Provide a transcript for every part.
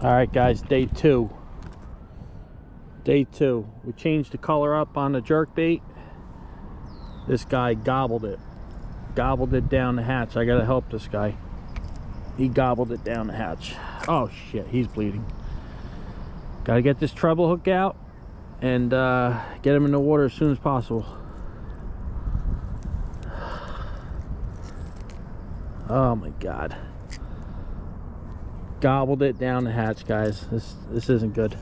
All right, guys, day two. Day two. We changed the color up on the jerkbait. This guy gobbled it. Gobbled it down the hatch. I gotta help this guy. He gobbled it down the hatch. Oh shit, he's bleeding. Gotta get this treble hook out and get him in the water as soon as possible. Oh my god. Gobbled it down the hatch, guys. This isn't good.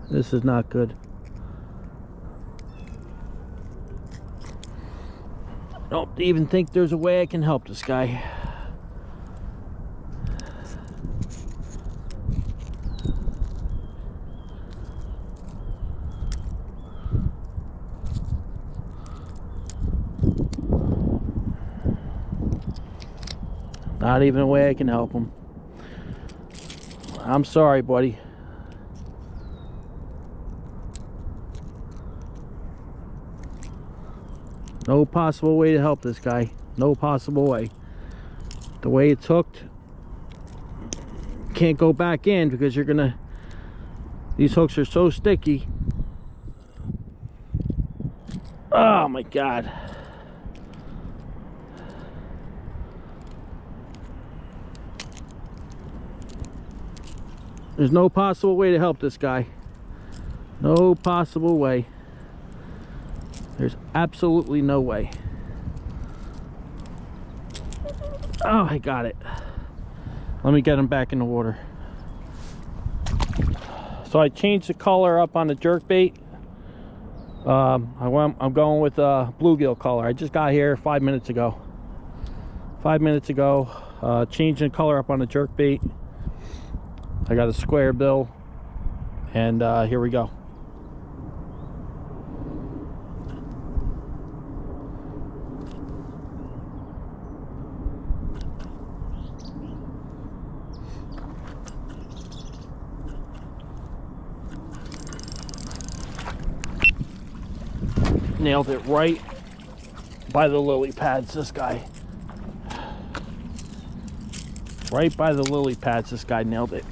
This is not good. Don't even think there's a way I can help this guy. Not even a way I can help him. I'm sorry, buddy. No possible way to help this guy. No possible way. The way it's hooked, can't go back in because you're gonna, these hooks are so sticky. Oh my god. There's no possible way to help this guy. No possible way. There's absolutely no way. Oh, I got it. Let me get him back in the water. So I changed the color up on the jerkbait. I'm going with bluegill color. I just got here 5 minutes ago. 5 minutes ago. Changing the color up on the jerkbait. I got a square bill, and here we go. Nailed it right by the lily pads, this guy. Right by the lily pads, this guy nailed it.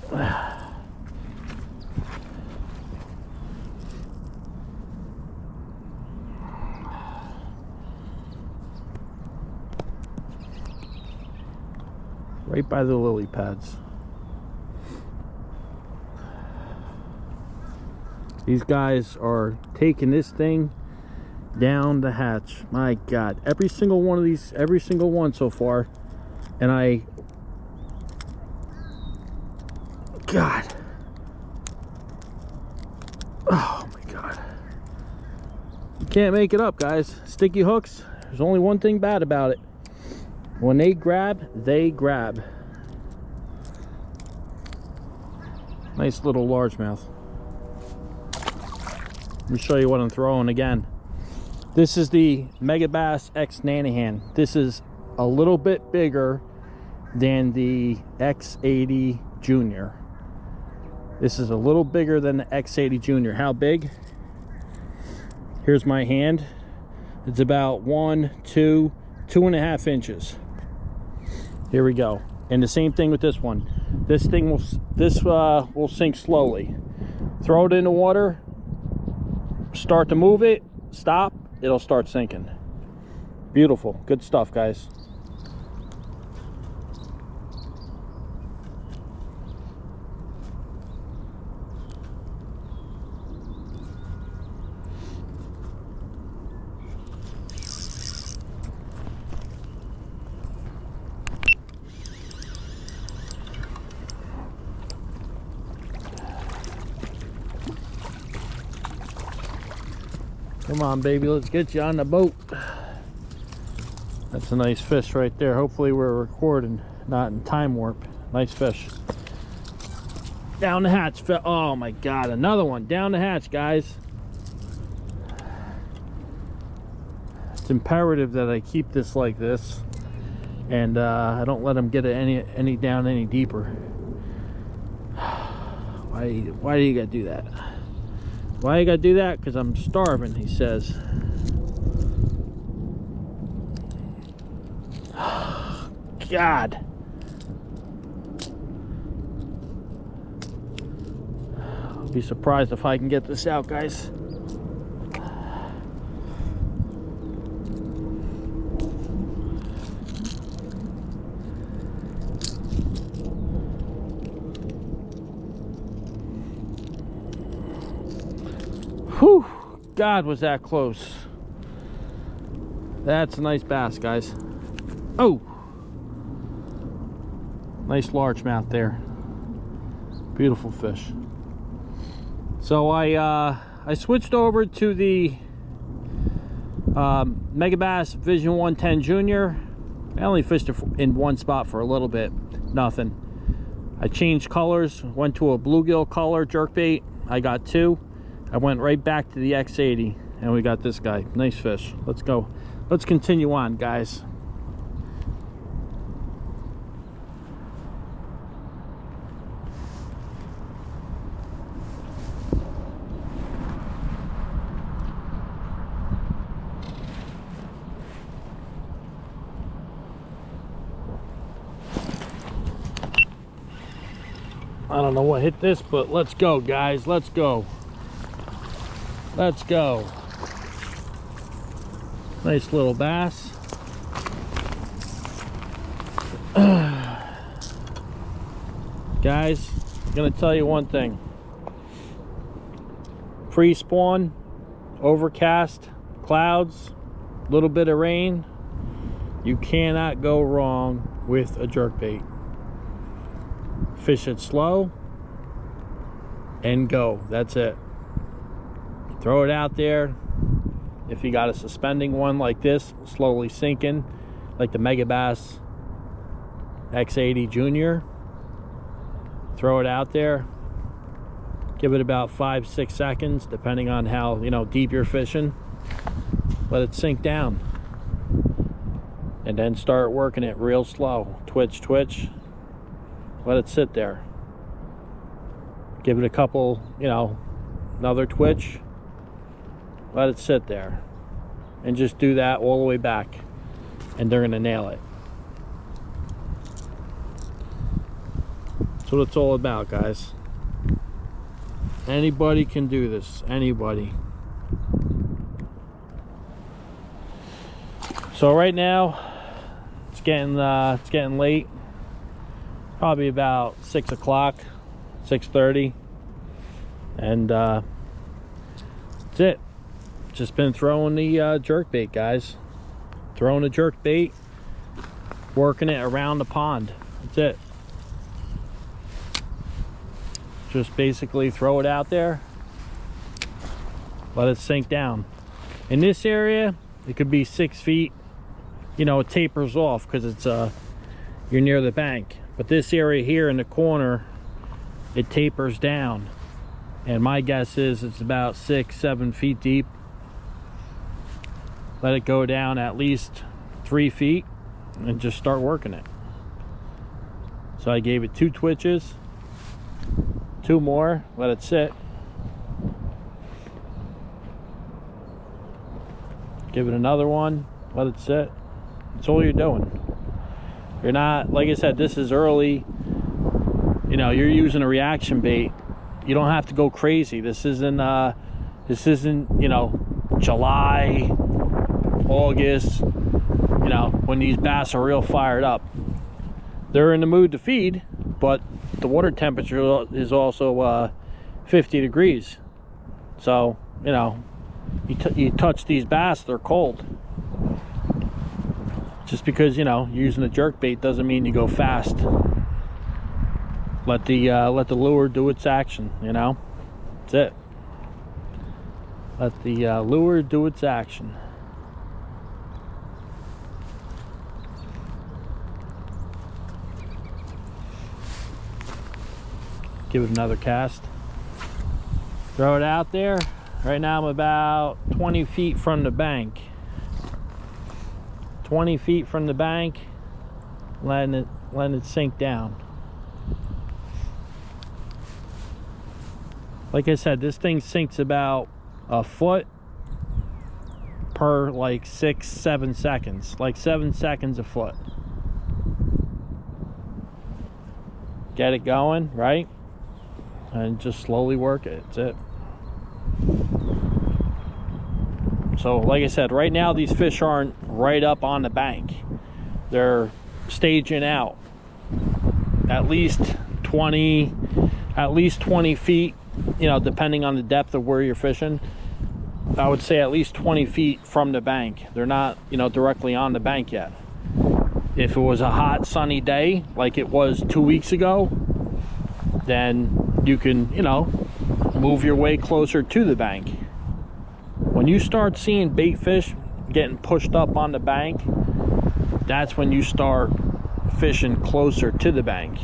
Right by the lily pads. These guys are taking this thing down the hatch. My god, every single one of these, every single one so far, and God. Oh my god. You can't make it up, guys. Sticky hooks, there's only one thing bad about it. When they grab, they grab. Nice little largemouth. Let me show you what I'm throwing again. This is the Megabass X Nanahan. This is a little bit bigger than the X80 Junior. This is a little bigger than the X80 Junior. How big? Here's my hand. It's about 2.5 inches. Here we go. And the same thing with this one. This thing will sink slowly. Throw it in the water, start to move it, stop, it'll start sinking. Beautiful. Good stuff, guys. Come on, baby, let's get you on the boat. That's a nice fish right there. Hopefully we're recording, not in time warp. Nice fish. Down the hatch. Oh my god, another one. Down the hatch, guys. It's imperative that I keep this like this, and I don't let them get it any down any deeper. Why do you gotta do that? Why you gotta do that? Because I'm starving, he says. God. I'll be surprised if I can get this out, guys. Whew, God, was that close. That's a nice bass, guys. Oh, nice largemouth there. Beautiful fish. So I switched over to the Megabass Vision 110 Junior. I only fished it in one spot for a little bit, nothing. I changed colors, went to a bluegill color jerkbait. I got 2. I went right back to the X80 and we got this guy. Nice fish. Let's go. Let's continue on, guys. I don't know what hit this, but let's go, guys. Let's go. Let's go. Nice little bass. Guys, I'm gonna tell you one thing. Pre-spawn, overcast, clouds, little bit of rain. You cannot go wrong with a jerkbait. Fish it slow and go. That's it. Throw it out there. If you got a suspending one like this, slowly sinking, like the Megabass X80 Junior, throw it out there. Give it about 5-6 seconds, depending on how deep you're fishing. Let it sink down, and then start working it real slow. Twitch, twitch. Let it sit there. Give it a couple, another twitch. Let it sit there. And just do that all the way back. And they're going to nail it. That's what it's all about, guys. Anybody can do this. Anybody. So right now, it's getting late. Probably about 6 o'clock, 6:30, and that's it. Just been throwing the jerkbait, guys. Throwing the jerkbait, working it around the pond. That's it. Just basically throw it out there, let it sink down. In this area, it could be 6 feet. It tapers off because it's you're near the bank. But this area here in the corner, it tapers down, and my guess is it's about 6-7 feet deep. Let it go down at least 3 feet and just start working it. So I gave it 2 twitches, 2 more, let it sit. Give it another one, let it sit. That's all you're doing. You're not, like I said, this is early. You're using a reaction bait. You don't have to go crazy. This isn't July, August, when these bass are real fired up. They're in the mood to feed, but the water temperature is also 50 degrees. So, you touch these bass, they're cold. Just because you're using a jerkbait doesn't mean you go fast. Let the lure do its action. That's it. Let the lure do its action. Give it another cast. Throw it out there. Right now I'm about 20 feet from the bank. 20 feet from the bank, letting it sink down. Like I said, this thing sinks about a foot per like 6-7 seconds, like 7 seconds a foot. get it going, right? And just slowly work it. That's it. So like I said, right now these fish aren't right up on the bank. They're staging out at least 20 feet, you know, depending on the depth of where you're fishing. I would say at least 20 feet from the bank. They're not, you know, directly on the bank yet. If it was a hot sunny day like it was 2 weeks ago, then you can, you know, move your way closer to the bank. When you start seeing bait fish getting pushed up on the bank, that's when you start fishing closer to the bank.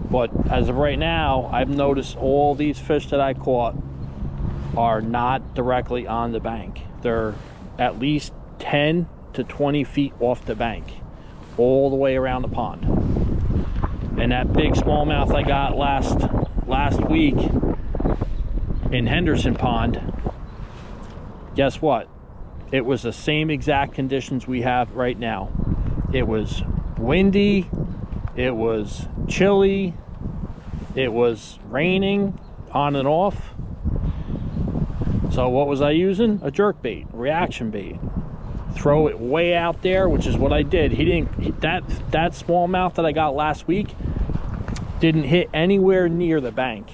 But as of right now, I've noticed all these fish that I caught are not directly on the bank. They're at least 10 to 20 feet off the bank, all the way around the pond. And that big smallmouth I got last week in Henderson Pond, guess what? It was the same exact conditions we have right now. It was windy, it was chilly, it was raining on and off. So what was I using? A jerkbait, reaction bait. Throw it way out there, which is what I did. That smallmouth that I got last week didn't hit anywhere near the bank.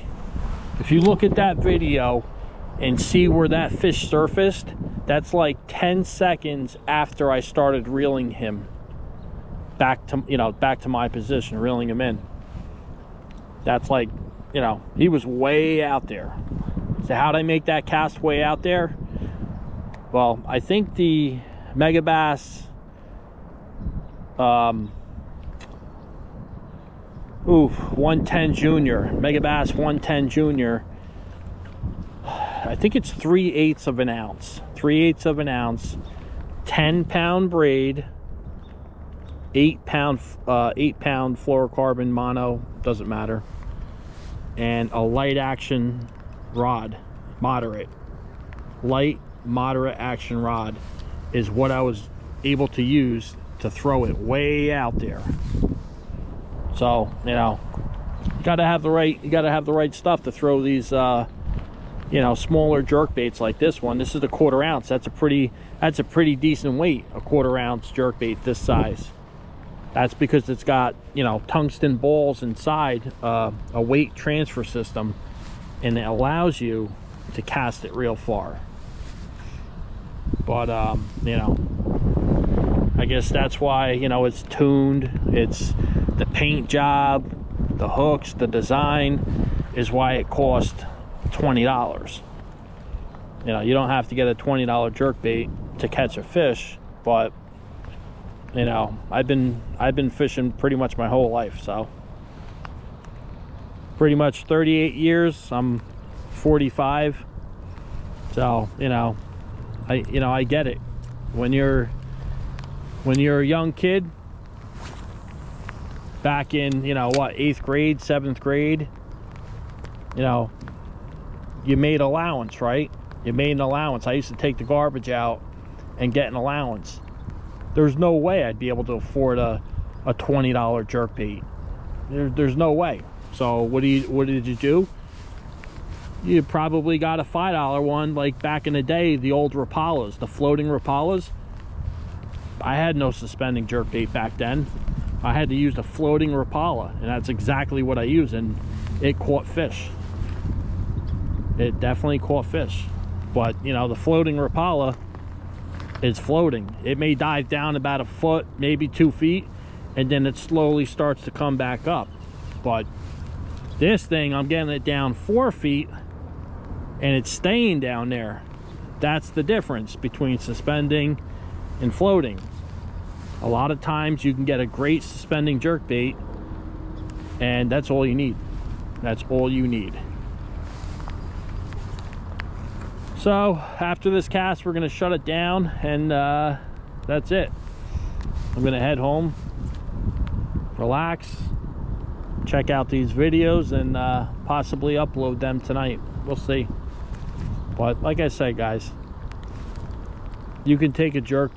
If you look at that video and see where that fish surfaced, that's like 10 seconds after I started reeling him back to, you know, back to my position, reeling him in. That's like, you know, he was way out there. So how'd I make that cast way out there? Well, I think the Megabass 110 Junior, Megabass 110 Junior, I think it's 3/8 of an ounce. 3/8 of an ounce, 10-pound braid, 8-pound fluorocarbon mono, doesn't matter, and a light action rod, moderate action rod is what I was able to use to throw it way out there. So, you know, you gotta have the right stuff to throw these you know, smaller jerk baits like this one. This is a 1/4 ounce. That's a pretty decent weight, a 1/4 ounce jerk bait this size. That's because it's got, you know, tungsten balls inside, a weight transfer system, and it allows you to cast it real far. But you know, I guess that's why, you know, it's tuned. It's the paint job, the hooks, the design is why it cost $20. You know, you don't have to get a $20 jerk bait to catch a fish, but you know, I've been fishing pretty much my whole life, so pretty much 38 years. I'm 45, so you know, I get it. When you're a young kid, back in, you know what, 8th grade, 7th grade, you know, you made allowance, right? You made an allowance. I used to take the garbage out and get an allowance. There's no way I'd be able to afford a $20 jerkbait. There's no way. So what did you do? You probably got a $5 one, like back in the day, the old Rapalas, the floating Rapalas. I had no suspending jerkbait back then. I had to use the floating Rapala, and that's exactly what I used, and it caught fish. It definitely caught fish. But you know, the floating Rapala is floating. It may dive down about a foot, maybe 2 feet, and then it slowly starts to come back up. But this thing, I'm getting it down 4 feet and it's staying down there. That's the difference between suspending and floating. A lot of times you can get a great suspending jerkbait, and that's all you need. That's all you need. So after this cast, we're gonna shut it down, and that's it. I'm gonna head home, relax, check out these videos, and possibly upload them tonight. We'll see. But like I said, guys, you can take a jerk